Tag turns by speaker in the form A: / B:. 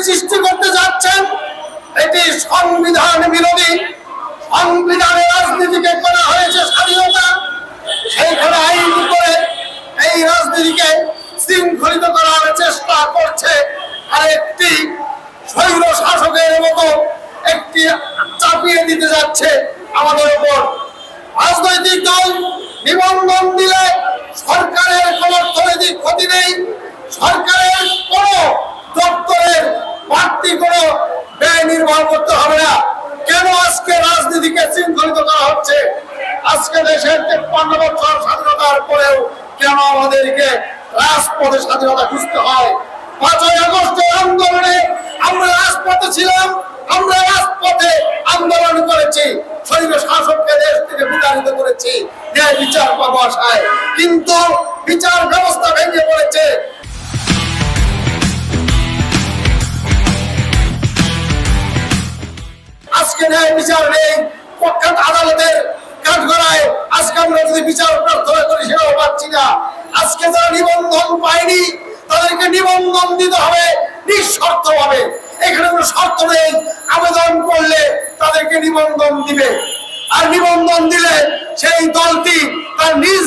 A: সৃষ্টি করতে যাচ্ছেন এটি সংবিধান বিরোধী। সংবিধানের রাজনীতিকে করা হয়েছে স্বাধীনতা, সেইখানে আইন করে এই রাজনীতিকে শৃঙ্খলিত করার চেষ্টা করছে আরেকটি স্বৈর শাসকের মতো একটি চাপিয়ে দিতে যাচ্ছে আমাদের উপর। রাজনৈতিক দল নিবন্ধন দিলে সরকারের কোন অর্থনৈতিক ক্ষতি নেই, সরকারের কোন দপ্তরের বাড়তি কোনো ব্যয় নির্বাহ করতে হবে না। কেন আজকে রাজনীতিকে শৃঙ্খলিত করা হচ্ছে? আজকে দেশের 53 বছর স্বাধীনতার পরেও কেন আমাদেরকে রাজপথে স্বাধীনতা খুঁজতে হয়? 5ই আগস্টের আন্দোলনে আমরা রাজপথে ছিলাম, আমরা রাজপথে আন্দোলন করেছি, স্বৈর শাসককে দেশ থেকে বিতাড়িত করেছি ন্যায় বিচার পাবো আশায়, কিন্তু বিচার ব্যবস্থা ভেঙে পড়েছে। আজকে ন্যায় বিচার নেই, প্রখ্যাত আদালতের কাঠগড়ায় আজকে আমরা যদি বিচার প্রার্থনা করি সেটাও পাচ্ছি না। আজকে যারা নিবন্ধন পায়নি তাদেরকে নিবন্ধন দিতে হবে নিঃশর্ত ভাবে, এখানে কোনো শর্ত নেই, আবেদন করলে তাদেরকে নিবন্ধন দিবে। আর নিবন্ধন দিলে সেই দলটি তার নিজ